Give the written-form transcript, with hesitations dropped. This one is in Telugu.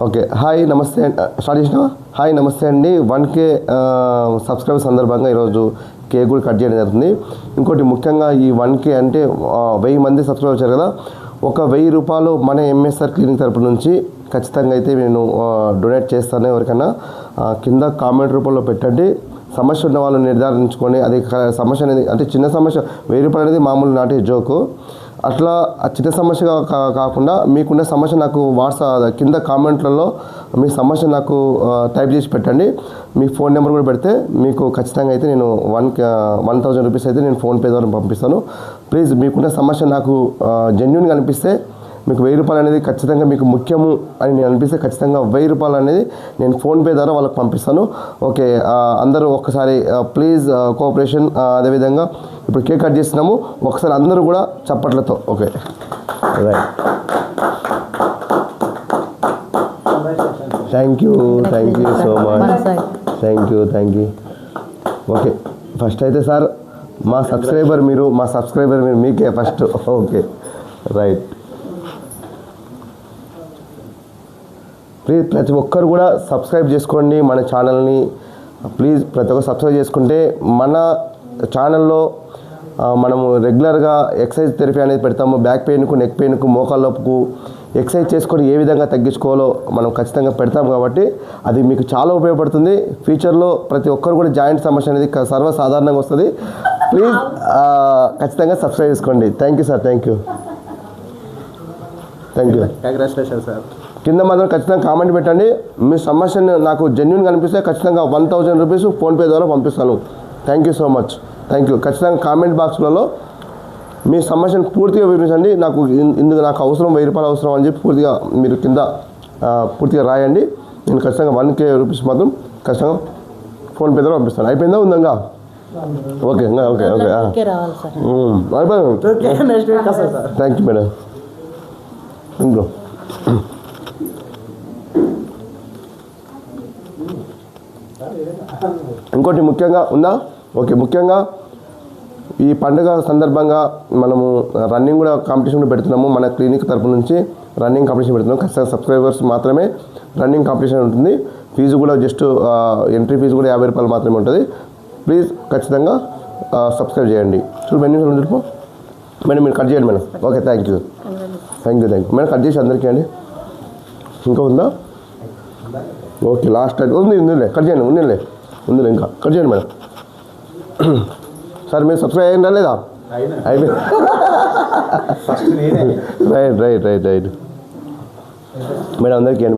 ఓకే. హాయ్ నమస్తే స్టార్ట్ చేసినావా? హాయ్ నమస్తే అండి. 1K సబ్స్క్రైబర్ సందర్భంగా ఈరోజు కేక్ కూడా కట్ చేయడం జరుగుతుంది. ఇంకోటి ముఖ్యంగా ఈ 1K అంటే 1000 మంది సబ్స్క్రైబర్ వచ్చారు కదా, ఒక 1000 రూపాయలు మన ఎంఎస్ఆర్ క్లినిక్ తరపు నుంచి ఖచ్చితంగా అయితే నేను డొనేట్ చేస్తాను. ఎవరికైనా కింద కామెంట్ రూపంలో పెట్టండి. సమస్య ఉన్న వాళ్ళు నిర్ధారించుకొని, అది సమస్య అనేది అంటే చిన్న సమస్య 1000 రూపాయలు అనేది మామూలు నాటి జోకు. అట్లా చిన్న సమస్యగా కాకుండా మీకున్న సమస్య నాకు వాట్సాప్ కింద కామెంట్లలో మీ సమస్య నాకు టైప్ చేసి పెట్టండి. మీ ఫోన్ నెంబర్ కూడా పెడితే మీకు ఖచ్చితంగా అయితే నేను 1000 రూపీస్ అయితే నేను ఫోన్పే ద్వారా పంపిస్తాను. ప్లీజ్ మీకున్న సమస్య నాకు జెన్యూన్గా అనిపిస్తే, మీకు 1000 రూపాయలు అనేది ఖచ్చితంగా మీకు ముఖ్యము అని నేను అనిపిస్తే ఖచ్చితంగా 1000 రూపాయలు అనేది నేను ఫోన్పే ద్వారా వాళ్ళకి పంపిస్తాను. ఓకే, అందరూ ఒక్కసారి ప్లీజ్ కోఆపరేషన్. అదేవిధంగా ఇప్పుడు కేక్ కట్ చేస్తున్నాము, ఒకసారి అందరూ కూడా చప్పట్లతో. Okay, right. Thank you so much. Thank you. Okay, first అయితే సార్ మా సబ్స్క్రైబర్ మీరు మీకే ఫస్ట్. Okay, right. ప్లీజ్ ప్రతి ఒక్కరు కూడా సబ్స్క్రైబ్ చేసుకోండి మన ఛానల్ని. ప్లీజ్ ప్రతి ఒక్కరు సబ్స్క్రైబ్ చేసుకుంటే మన ఛానల్లో మనము రెగ్యులర్గా ఎక్సర్సైజ్ థెరపీ అనేది పెడతాము. బ్యాక్ పెయిన్కు, నెక్ పెయిన్కు, మోకాళ్ళ నొప్పుకు ఎక్సర్సైజ్ చేసుకొని ఏ విధంగా తగ్గించుకోవాలో మనం ఖచ్చితంగా పెడతాం. కాబట్టి అది మీకు చాలా ఉపయోగపడుతుంది. ఫ్యూచర్లో ప్రతి ఒక్కరు కూడా జాయింట్ సమస్య అనేది సర్వసాధారణంగా వస్తుంది. ప్లీజ్ ఖచ్చితంగా సబ్స్క్రైబ్ చేసుకోండి. Thank you sir. Thank you. Congratulation sir. కింద మాత్రం ఖచ్చితంగా కామెంట్ పెట్టండి. మీ సమస్యను నాకు జెన్యూన్గా అనిపిస్తే ఖచ్చితంగా 1000 రూపీస్ ఫోన్పే ద్వారా పంపిస్తాను. Thank you so much. Thank you. ఖచ్చితంగా కామెంట్ బాక్స్లలో మీ సమస్యను పూర్తిగా వివరించండి. ఇందుకు నాకు అవసరం 1000 రూపాయలు అవసరం అని చెప్పి పూర్తిగా మీరు కింద పూర్తిగా రాయండి. నేను ఖచ్చితంగా 1K రూపీస్ మాత్రం ఖచ్చితంగా ఫోన్పే ద్వారా పంపిస్తాను. అయిపోయిందా? ఉందంగా? Okay okay okay. Thank you madam. ఇంట్లో ఇంకోటి ముఖ్యంగా ఉందా? ఓకే, ముఖ్యంగా ఈ పండుగ సందర్భంగా మనము రన్నింగ్ కూడా కాంపిటీషన్ కూడా పెడుతున్నాము. మన క్లినిక్ తరపు నుంచి రన్నింగ్ కాంపిటీషన్ పెడుతున్నాము. ఖచ్చితంగా సబ్స్క్రైబర్స్ మాత్రమే రన్నింగ్ కాంపిటీషన్ ఉంటుంది. ఫీజు కూడా జస్ట్ ఎంట్రీ ఫీజు కూడా 50 రూపాయలు మాత్రమే ఉంటుంది. ప్లీజ్ ఖచ్చితంగా సబ్స్క్రైబ్ చేయండి. చూడు మెన్యూ చూడుకో మేడం, మీరు కట్ చేయండి madam. Okay, thank you madam. Cut చేసి అందరికీ అండి. ఇంకా ఉందా? ఓకే, లాస్ట్ టైం ఉందిలే, కట్ చేయండి. ఉందిలే ఇంకా కట్ చేయండి మేడం. సార్ మీరు సబ్స్క్రైబ్ అయ్యిందా లేదా? అయిపోయింది. రైట్ మేడం, అందరికీ